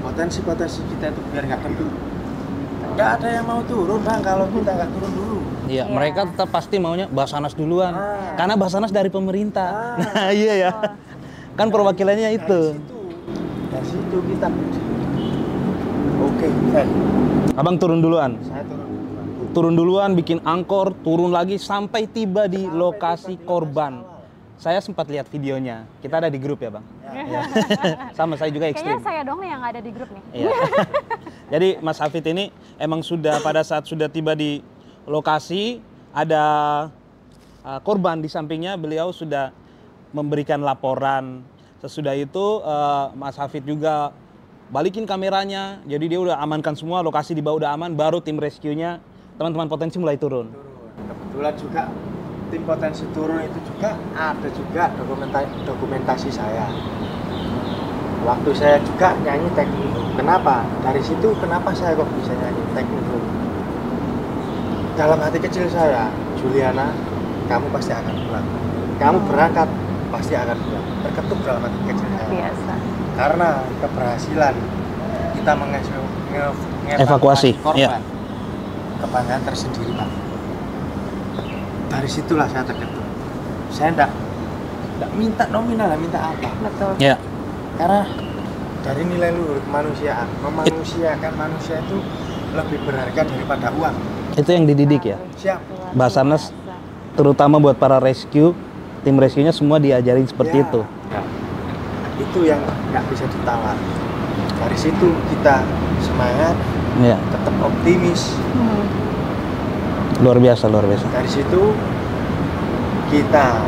potensi-potensi kita itu biar nggak kendor. Nggak ada yang mau turun, Bang, kalau kita nggak turun dulu. Iya, Iya. mereka tetap pasti maunya Basarnas duluan. Ah. Karena Basarnas dari pemerintah. Ah. Nah, iya ya. Kan perwakilannya itu. Dari situ kita puji. Oke, Fen. Abang turun duluan. Saya turun dulu, Bang. Turun duluan, bikin angkor, turun lagi sampai tiba di Sampai lokasi tiba di korban. lokasi awal. Saya sempat lihat videonya. Kita ada di grup ya, Bang. Ya. Sama saya juga ekstrim. Kayaknya saya dong nih yang ada di grup nih. Iya. Jadi Mas Hafid ini emang sudah pada saat sudah tiba di lokasi ada korban di sampingnya, beliau sudah memberikan laporan. Sesudah itu Mas Hafid juga balikin kameranya. Jadi dia udah amankan semua, lokasi di bawah udah aman, baru tim rescue-nya teman-teman potensi mulai turun. Kebetulan juga tim potensi turun itu juga ada juga dokumentasi saya. Waktu saya juga nyanyi teknik. Kenapa? Dari situ kenapa saya kok bisa nyanyi teknik? Dalam hati kecil saya, Juliana, kamu pasti akan pulang. Kamu berangkat pasti akan pulang. Terketuk dalam hati kecil saya. Biasa. Karena keberhasilan kita Evakuasi, korban, iya. kebanggaan tersendiri, Pak. Dari situlah saya terketuk. Saya enggak minta nominal, minta apa. Betul. Ya. Karena dari nilai luhur kemanusiaan. Memanusiakan manusia itu lebih berharga daripada uang. Itu yang dididik ya. Siap. Basarnas terutama buat para rescue, tim rescue-nya semua diajarin seperti Ya. itu. Ya. Itu yang nggak bisa ditawar. Dari situ kita semangat, Ya, tetap optimis. luar biasa, luar biasa. Dari situ kita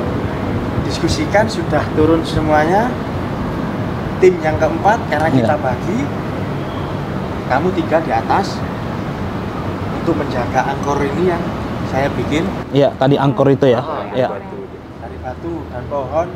diskusikan, sudah turun semuanya. Tim yang keempat karena kita Ya. bagi, kamu 3 di atas untuk menjaga angkor ini yang saya bikin Iya, tadi angkor itu ya. Dari Ya. batu. dari batu dan pohon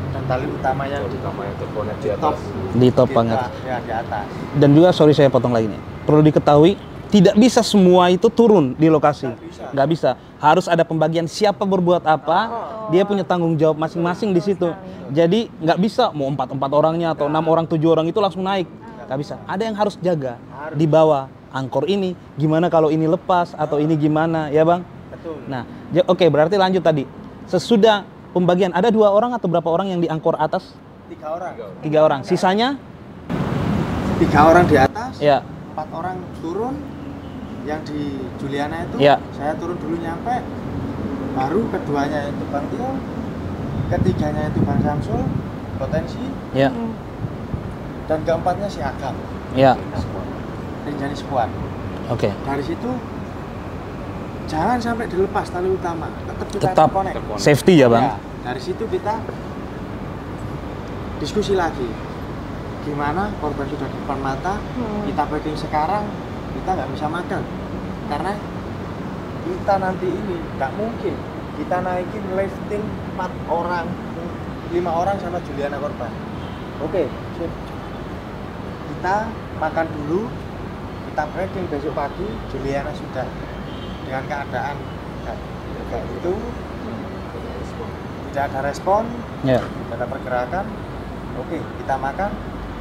dan tali utama yang di Terutama yang terkonek di top, atas. Di top kita, banget. ya di atas. Dan juga sorry saya potong lagi nih. Perlu diketahui tidak bisa semua itu turun di lokasi. Nggak bisa. Nggak bisa. Harus ada pembagian siapa berbuat apa. Dia punya tanggung jawab masing-masing di situ. Jadi nggak bisa mau 4 orangnya atau 6 orang 7 orang itu langsung naik. Nggak bisa. Ada yang harus jaga di bawah angkor ini. Gimana kalau ini lepas atau ini gimana ya bang? Betul. Nah, oke berarti lanjut tadi. Sesudah pembagian ada 2 orang atau berapa orang yang di angkor atas? 3 orang. 3 orang. Sisanya? 3 orang di atas, Ya. 4 orang turun. Yang di Juliana itu, Ya. saya turun dulu nyampe. Baru keduanya itu Bang Tio, ketiganya itu Bang Samsul, potensi, Ya. dan keempatnya si Agam, Ya. Rinjani Squad. Oke. Dari situ jangan sampai dilepas tali utama, kita Tetap connect. safety ya bang. Ya, dari situ kita diskusi lagi. Gimana korban sudah di depan mata, kita packing sekarang, kita nggak bisa makan. Karena kita nanti ini nggak mungkin kita naikin lifting 4 orang, 5 orang sama Juliana korban. Oke, sip. Kita makan dulu, kita packing besok pagi, Juliana sudah dengan keadaan kayak itu, tidak ada respon, Ya. tidak ada pergerakan. Oke, kita makan,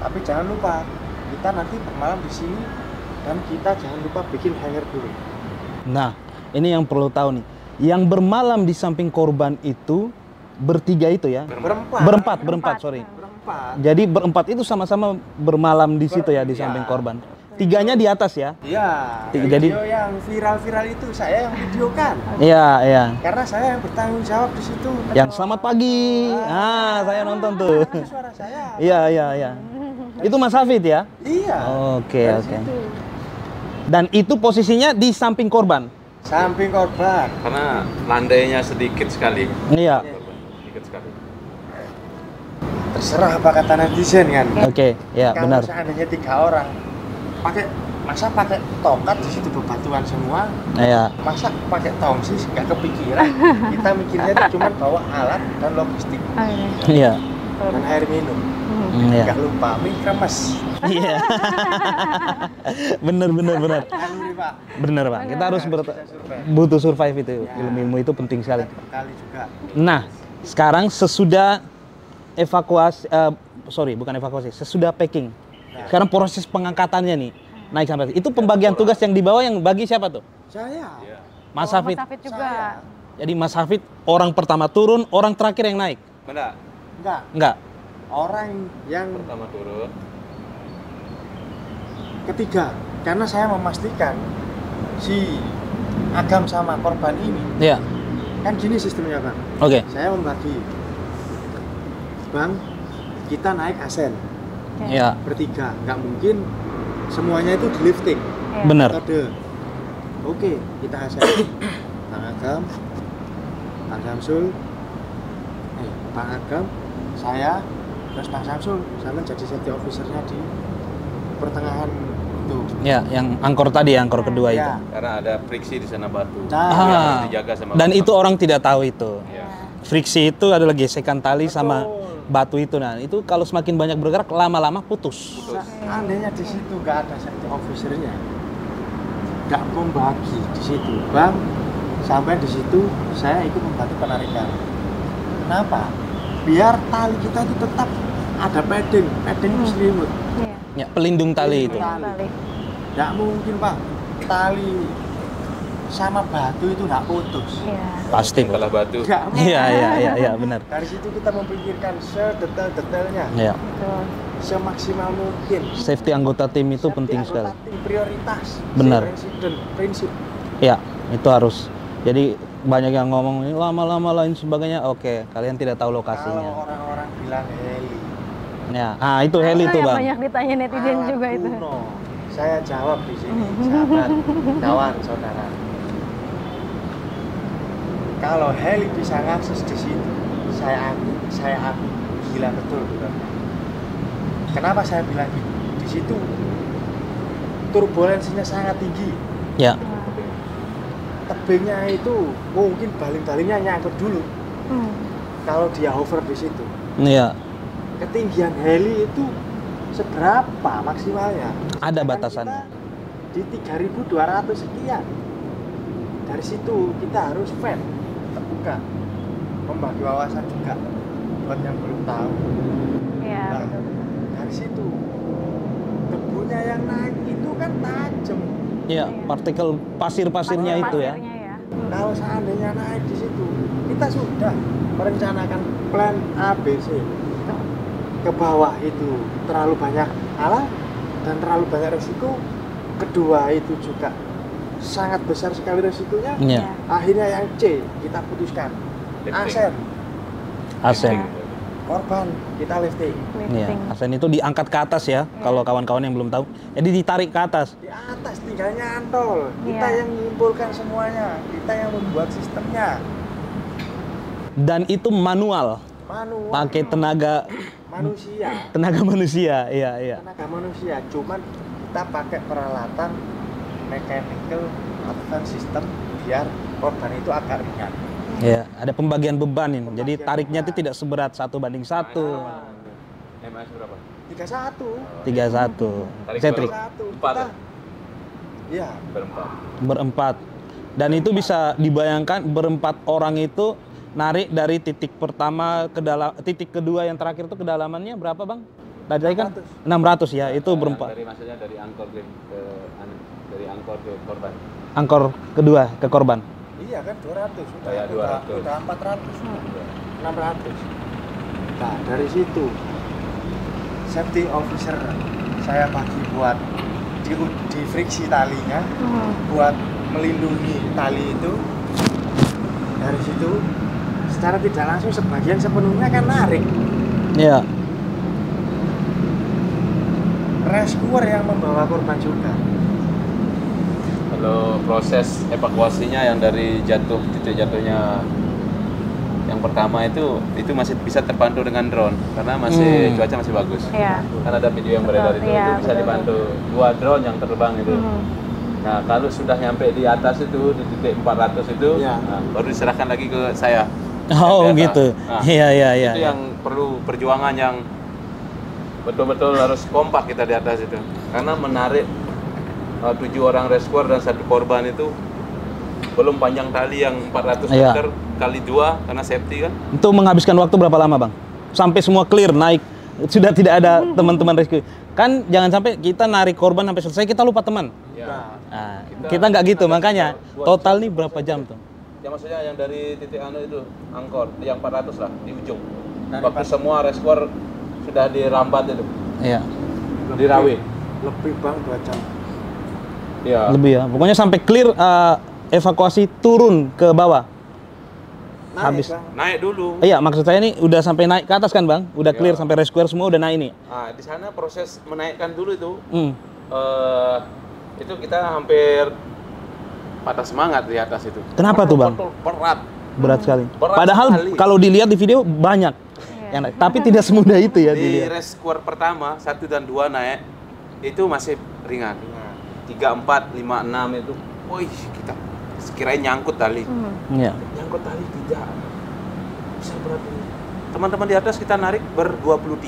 tapi jangan lupa kita nanti bermalam di sini dan kita jangan lupa bikin hanger dulu. Nah, ini yang perlu tahu nih. Yang bermalam di samping korban itu bertiga itu ya? Berempat, sorry. Berempat. Jadi berempat itu sama-sama bermalam di situ ya di samping korban. 3-nya di atas ya? Iya. Jadi- Video yang viral-viral itu saya yang videokan. Iya, iya. Karena saya yang bertanggung jawab di situ. Yang selamat pagi. Saya nonton tuh. Itu suara saya. Iya, iya, iya. Itu Mas Hafid ya? Iya. Oke, Dari oke. situ. Dan itu posisinya di samping korban. Samping korban. Karena landainya sedikit sekali. Iya. Sedikit sekali. Terserah apa kata netizen kan. Oke, ya Kalau benar. seandainya 3 orang masa pakai tongkat di situ bebatuan semua, Iya. masa pakai tongsis nggak kepikiran. Kita mikirnya itu cuma bawa alat dan logistik Iya. dan air minum. Iya. Nggak lupa mie kremes. Iya. Bener. Naluri Pak. Bener Pak. Kita harus Bisa survei. butuh survive itu. Ya. Ilmu itu penting sekali. Kita dibekali juga. Nah, sekarang sesudah evakuasi, bukan evakuasi, sesudah packing. Nah. Sekarang proses pengangkatannya nih, naik sampai itu pembagian tugas yang di bawah yang bagi siapa tuh? Saya. Mas Oh, Hafid. Mas Hafid juga. Saya. Jadi Mas Hafid orang pertama turun, orang terakhir yang naik. Benar. Enggak. Orang yang Pertama turun. ketiga, karena saya memastikan si Agam sama korban ini Iya. kan gini sistemnya Bang. Oke. Saya membagi, Bang, kita naik asen Oke. Iya. bertiga, nggak mungkin semuanya itu di lifting. Iya. Benar. Kode. Oke, kita asen. Bang Agam, Bang Samsul, Bang Agam, saya, terus Bang Samsul, saya menjadi safety officer-nya di pertengahan itu. Ya, yang angkor tadi, angkor kedua itu. Ya. Karena ada friksi di sana batu. Nah, Yang Ah. harus dijaga sama Dan korban. itu orang tidak tahu itu. Ya. Friksi itu adalah gesekan tali sama Betul. batu itu. Nah, itu kalau semakin banyak bergerak lama-lama putus. Seandainya di situ nggak ada safety officer-nya, nggak membagi di situ, Bang, sampai di situ saya ikut membantu penarikan. Kenapa? Biar tali kita itu tetap ada padding itu selimut. Iya. Ya, pelindung tali itu. Balik. Nggak mungkin Pak, tali sama batu itu nggak putus. Iya. Pasti. Kalau batu. Nggak mungkin. Iya, benar. Dari situ kita memikirkan sedetail-detailnya. Iya. Betul. semaksimal mungkin. Safety anggota tim itu Safety penting anggota sekali. tim prioritas. Benar. Prinsip. Ya, itu harus. Jadi banyak yang ngomong ini lama-lama lain sebagainya. Oke, kalian tidak tahu Kalau lokasinya. orang-orang bilang heli, Ya, itu heli tuh yang bang. banyak ditanya netizen alat juga itu. kuno. Saya jawab di sini, sahabat, kawan, saudara. Kalau heli bisa ngakses di situ, saya aku gila betul, bukan? Kenapa saya bilang gitu? Di situ turbulensinya sangat tinggi. Ya, Tebingnya itu mungkin baling-balingnya nyangkut dulu. Hmm. Kalau dia hover di situ, ya. ketinggian heli itu seberapa maksimalnya? Ada Sedangkan batasannya. kita di 3.200 sekian. Dari situ kita harus fan terbuka, membagi wawasan juga buat yang belum tahu. Iya, Nah, betul. dari situ debunya yang naik itu kan tajam. Ya, partikel pasir-pasirnya itu ya. Pasirnya ya. Kalau seandainya naik di situ, kita sudah merencanakan plan A, B, C. Ke bawah itu terlalu banyak alat dan terlalu banyak resiko. Kedua itu juga sangat besar sekali resikonya. Ya, Akhirnya yang C kita putuskan. Asen, asen. korban kita lifting. Ya, Lifting. asen itu diangkat ke atas ya. Kalau kawan-kawan yang belum tahu, jadi ditarik ke atas. Di atas tinggal nyantol. Kita Iya. yang menyimpulkan semuanya. Kita yang membuat sistemnya. Dan itu manual, Manual. pakai tenaga manusia. Iya. Tenaga manusia. Cuman kita pakai peralatan mechanical advance system biar korban itu agak ringan. Ya, ada pembagian beban ini. Jadi tariknya itu tidak seberat 1:1. MS berapa? 31. 31. Tarik Setrik 31. Empat ya? Iya. Berempat. berempat. Dan itu bisa dibayangkan berempat orang itu narik dari titik pertama ke titik kedua yang terakhir itu kedalamannya berapa, Bang? Tadi kan 600 ya, itu berempat. Dari maksudnya dari angkor dari angkor ke korban. Angkor kedua ke korban. Iya kan 200. Sudah, Oh ya, 200. Udah 400. 600. Nah, dari situ safety officer saya bagi buat di friksi talinya, buat melindungi tali itu. Dari situ secara tidak langsung sebagian sepenuhnya kan narik. Iya. Rescuer yang membawa korban juga. Kalau proses evakuasinya yang dari titik jatuhnya yang pertama itu masih bisa terpantau dengan drone karena masih cuaca masih bagus. Iya. Kan ada video yang beredar Betul, itu, iya, itu bisa betul. dibantu 2 drone yang terbang itu. Nah, kalau sudah nyampe di atas itu di titik 400 itu, Iya. nah, baru diserahkan lagi ke saya. Oh, Di atas. gitu. Nah, Iya. Itu yang perlu perjuangan yang betul-betul harus kompak kita di atas itu. Karena menarik 7 orang rescuer dan 1 korban itu belum panjang tali yang 400 Iya. meter kali 2 karena safety kan. Itu menghabiskan waktu berapa lama, Bang? Sampai semua clear naik. Sudah tidak ada teman-teman rescue. Kan jangan sampai kita narik korban sampai selesai kita lupa teman. Ya. Nah, kita nggak gitu, makanya total nih berapa jam tuh? Ya maksudnya yang dari titik itu angkor yang 400 lah di ujung. Dari Waktu semua rescuer sudah dirambat itu, Iya. dirawi. Lebih Bang 2 jam. Ya. Lebih ya. Pokoknya sampai clear evakuasi turun ke bawah. Naik, Habis. Bang. Naik dulu. Iya, maksud saya ini udah sampai naik ke atas kan, Bang? Udah clear Iya. sampai rescuer semua udah naik nih. Nah, di sana proses menaikkan dulu itu itu kita hampir patah semangat di atas itu. Kenapa tuh, Bang? Berat. Berat sekali. Berat Padahal sekali. kalau dilihat di video banyak yang naik, tapi tidak semudah itu ya Di dilihat. rescuer pertama 1 dan 2 naik itu masih ringan. 3, 4, 5, 6 itu, wih kita sekiranya nyangkut tali. Iya. Nyangkut tali tidak. Bisa berat ini. Teman-teman di atas kita narik ber-23.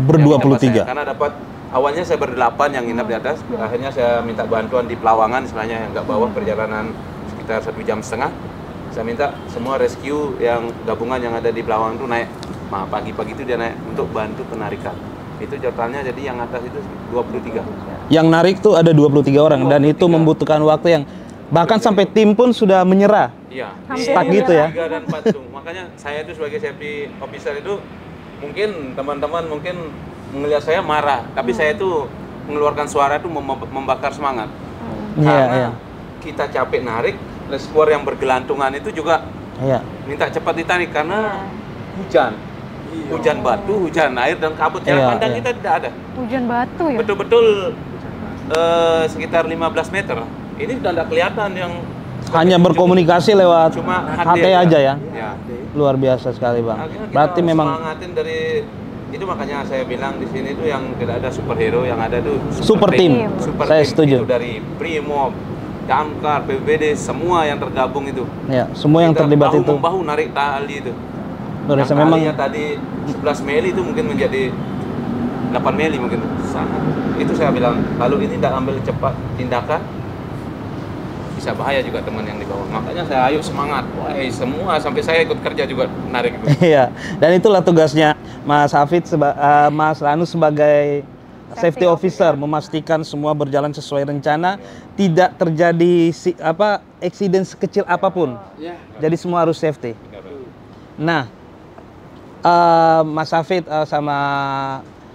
Ber-23. Karena dapat awalnya saya ber-8 yang nginap di atas. Akhirnya saya minta bantuan di Pelawangan istilahnya yang nggak bawah perjalanan sekitar 1,5 jam. Saya minta semua rescue yang gabungan yang ada di Pelawangan itu naik. Nah, pagi-pagi itu dia naik untuk bantu penarikan. Itu totalnya jadi yang atas itu 23. Yang narik tuh ada 23 orang dan itu 23. membutuhkan waktu yang bahkan sampai tim pun sudah menyerah. Iya. Hampir Stuck gitu ya. 3 dan 4 tuh. Makanya saya itu sebagai safety officer itu mungkin teman-teman mungkin melihat saya marah, tapi saya tuh mengeluarkan suara itu membakar semangat. Iya, Karena iya. kita capek narik, reservoir yang bergelantungan itu juga Iya. minta cepat ditarik karena hujan. Hujan batu, hujan air dan kabut. Jarak Iya, pandang iya. kita tidak ada. Hujan batu ya. Betul-betul sekitar 15 meter. Ini sudah tidak kelihatan yang Hanya berkomunikasi lewat cuma HT aja ya. Ya. Luar biasa sekali, Bang. Akhirnya kita Berarti memang semangatin dari itu, makanya saya bilang di sini tuh yang tidak ada superhero, yang ada tuh Super team. Super Saya team. setuju. Itu dari Primob, Damkar, PBBD, semua yang tergabung itu. ya, semua yang Kita terlibat bahu itu. membahu narik tali itu. Luar biasa Yang memang. talinya tadi 11 mili itu mungkin menjadi 8 mili mungkin. Sangat. Itu saya bilang, kalau ini tidak ambil cepat tindakan, bisa bahaya juga teman yang di bawah. Makanya saya ayo semangat. Wah, semua sampai saya ikut kerja juga narik itu. Iya, dan itulah tugasnya Mas Hafid, Mas Lanus sebagai safety officer, memastikan semua berjalan sesuai rencana, tidak terjadi accident sekecil apapun. Ya, Jadi semua harus safety. Nah, Mas Hafid sama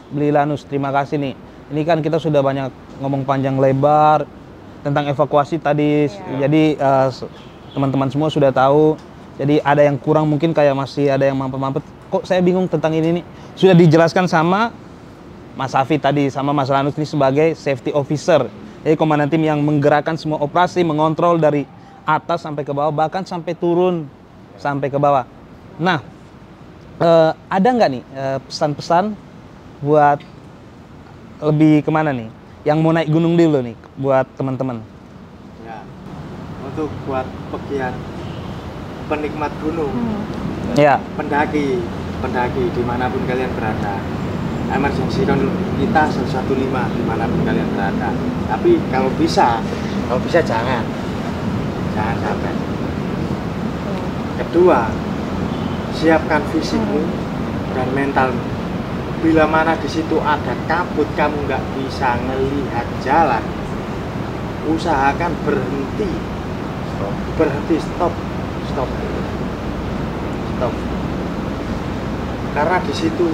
Beli Lanus, terima kasih nih. Ini kan kita sudah banyak ngomong panjang lebar tentang evakuasi tadi. Jadi teman-teman semua sudah tahu. Jadi ada yang kurang, mungkin kayak masih ada yang mampet-mampet. Kok saya bingung tentang ini nih? Sudah dijelaskan sama Mas Hafid tadi, sama Mas Lanus ini sebagai safety officer. Jadi komandan tim yang menggerakkan semua operasi, mengontrol dari atas sampai ke bawah, bahkan sampai turun sampai ke bawah. Nah, ada nggak nih pesan-pesan buat lebih kemana nih? Yang mau naik gunung dulu nih buat teman-teman. ya. Untuk buat pegiat penikmat gunung, Ya, pendaki dimanapun kalian berada, emergency control kita 115 dimanapun kalian berada. Tapi kalau bisa jangan sampai. Kedua, siapkan fisikmu dan mentalmu. Bila mana di situ ada kabut, kamu nggak bisa ngelihat jalan, usahakan berhenti, stop. Karena di situ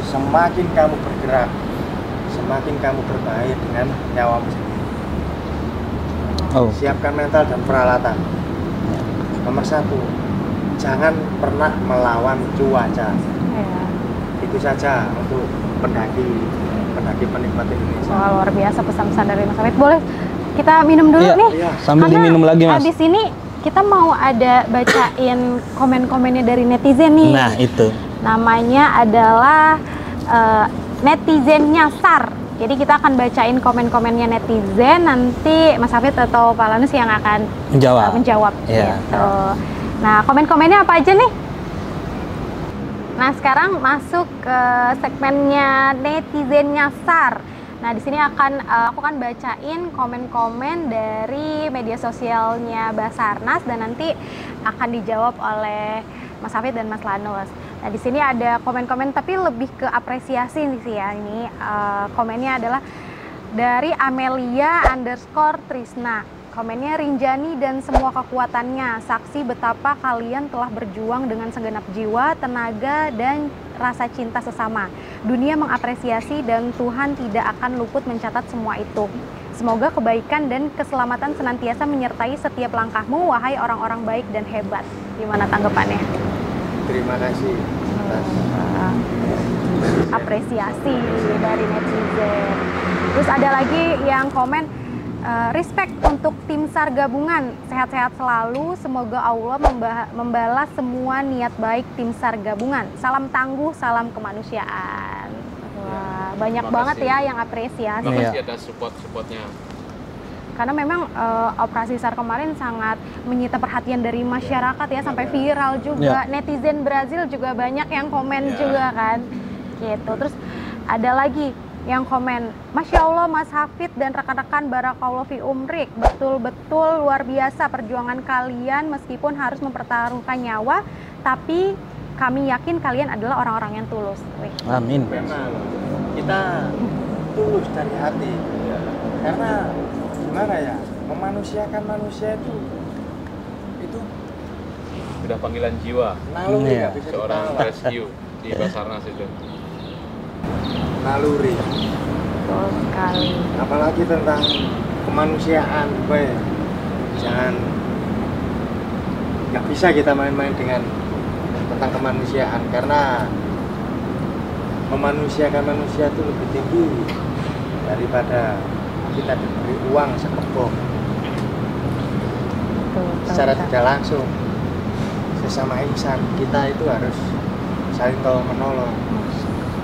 semakin kamu bergerak, semakin kamu berbahaya dengan nyawamu sendiri. oh, Siapkan mental dan peralatan. Nomor 1, jangan pernah melawan cuaca. Iya. Itu saja untuk pendaki penikmat Indonesia. Wah, luar biasa pesan-pesan dari Mas Hafid. Boleh kita minum dulu Iya. nih? Iya. sambil Karena diminum lagi, Mas. Abis ini kita mau ada bacain komen-komennya dari netizen nih. Nah, itu. Namanya adalah netizen nyasar. Jadi kita akan bacain komen-komennya netizen, nanti Mas Hafid atau Pak Lanus yang akan menjawab. Iya. Gitu. Nah, komen-komennya apa aja nih? Nah, sekarang masuk ke segmennya netizen nyasar. Nah, di sini aku akan bacain komen-komen dari media sosialnya Basarnas dan nanti akan dijawab oleh Mas Hafid dan Mas Lanus. Nah, di sini ada komen-komen tapi lebih ke apresiasi sih ya. Ini komennya adalah dari Amelia_Trisna. Komennya, Rinjani dan semua kekuatannya, saksi betapa kalian telah berjuang dengan segenap jiwa, tenaga, dan rasa cinta sesama. Dunia mengapresiasi dan Tuhan tidak akan luput mencatat semua itu. Semoga kebaikan dan keselamatan senantiasa menyertai setiap langkahmu, wahai orang-orang baik dan hebat. Gimana tanggapannya? Terima kasih atas Apresiasi dari netizen. Terus ada lagi yang komen, respect untuk tim SAR gabungan, sehat-sehat selalu, semoga Allah membalas semua niat baik tim SAR gabungan. Salam tangguh, salam kemanusiaan. Wah, banyak Terima banget kasih. ya yang apresiasi. Terima Iya. kasih ada support-supportnya. Karena memang operasi SAR kemarin sangat menyita perhatian dari masyarakat ya, sampai viral juga. Netizen Brazil juga banyak yang komen juga kan. Gitu. Terus ada lagi yang komen, Masya Allah Mas Hafid dan rekan-rekan Barakallah fi umrik, betul-betul luar biasa perjuangan kalian meskipun harus mempertaruhkan nyawa, tapi kami yakin kalian adalah orang-orang yang tulus. Wih. Amin. memang kita tulus dari hati. Karena gimana ya, memanusiakan manusia itu Sudah panggilan jiwa naluri Iya. nggak bisa seorang ditawar. rescue di Basarnas itu. naluri, Betul sekali. apalagi tentang kemanusiaan. Jangan, nggak bisa kita main-main dengan tentang kemanusiaan, karena memanusiakan manusia itu lebih tinggi daripada kita diberi uang sekepong. Secara tidak langsung sesama insan kita itu harus saling tolong menolong,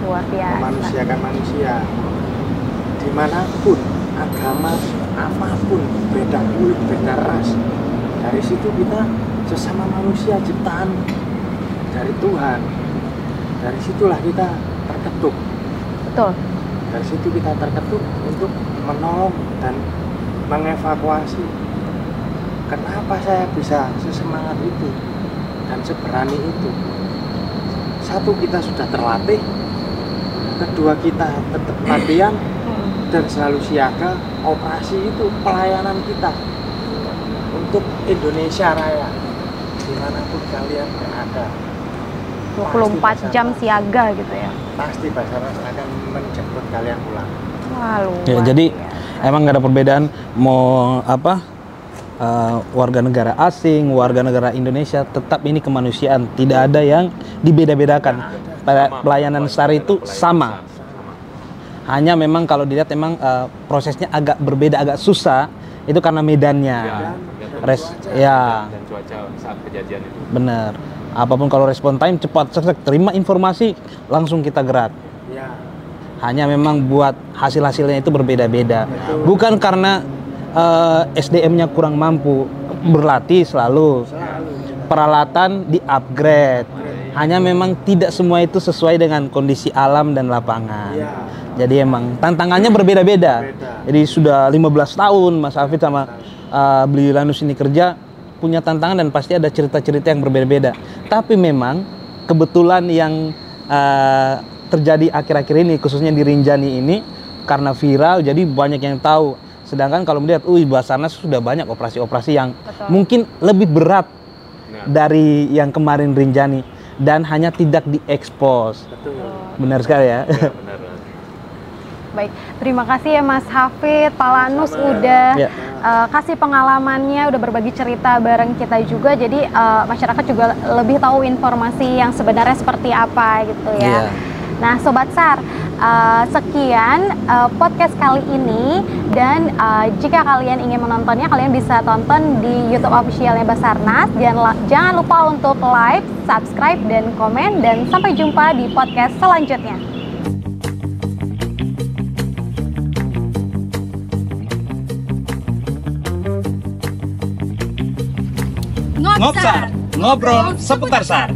Luar biasa. memanusiakan manusia dimanapun, agama apapun, beda kulit, beda ras. Dari situ kita sesama manusia ciptaan dari Tuhan. Dari situlah kita terketuk. Betul. Dari situ kita terketuk untuk menolong dan mengevakuasi. Kenapa saya bisa sesemangat itu dan seberani itu? Satu, kita sudah terlatih. Kedua, kita tetap latihan dan selalu siaga. Operasi itu pelayanan kita untuk Indonesia Raya, dimanapun kalian berada. 24 jam siaga gitu ya. Pasti Basarnas akan menjemput kalian pulang. Wah, luar Ya, jadi biasa. emang nggak ada perbedaan mau warga negara asing, warga negara Indonesia, tetap ini kemanusiaan, tidak ada yang dibeda-bedakan. Pelayanan SAR itu sama. Hanya memang kalau dilihat memang prosesnya agak berbeda, agak susah, itu karena medannya. Dan cuaca saat kejadian itu. Bener. Apapun kalau respon time cepat, terima informasi langsung kita gerak. Ya, Hanya memang buat hasil-hasilnya itu berbeda-beda. Bukan karena SDM-nya kurang mampu, berlatih selalu. Peralatan di-upgrade. Hanya memang tidak semua itu sesuai dengan kondisi alam dan lapangan. Iya. Jadi emang tantangannya berbeda-beda. Jadi sudah 15 tahun Mas Hafid sama Beli Lanus ini kerja, punya tantangan dan pasti ada cerita-cerita yang berbeda-beda. Tapi memang kebetulan yang terjadi akhir-akhir ini, khususnya di Rinjani ini, karena viral, jadi banyak yang tahu. Sedangkan kalau melihat, Basarnas sudah banyak operasi-operasi yang Betul. mungkin lebih berat Nah, dari yang kemarin Rinjani dan hanya tidak diekspos. betul. Benar sekali ya. ya benar. Baik, terima kasih ya Mas Hafid, Pak Lanus udah Ya. kasih pengalamannya, udah berbagi cerita bareng kita juga. Jadi masyarakat juga lebih tahu informasi yang sebenarnya seperti apa gitu ya. Iya. Nah, Sobat SAR, sekian podcast kali ini. Dan jika kalian ingin menontonnya, kalian bisa tonton di YouTube officialnya Basarnas. Jangan lupa untuk like, subscribe, dan komen. Dan sampai jumpa di podcast selanjutnya. Ngobsar, ngobrol seputar SAR.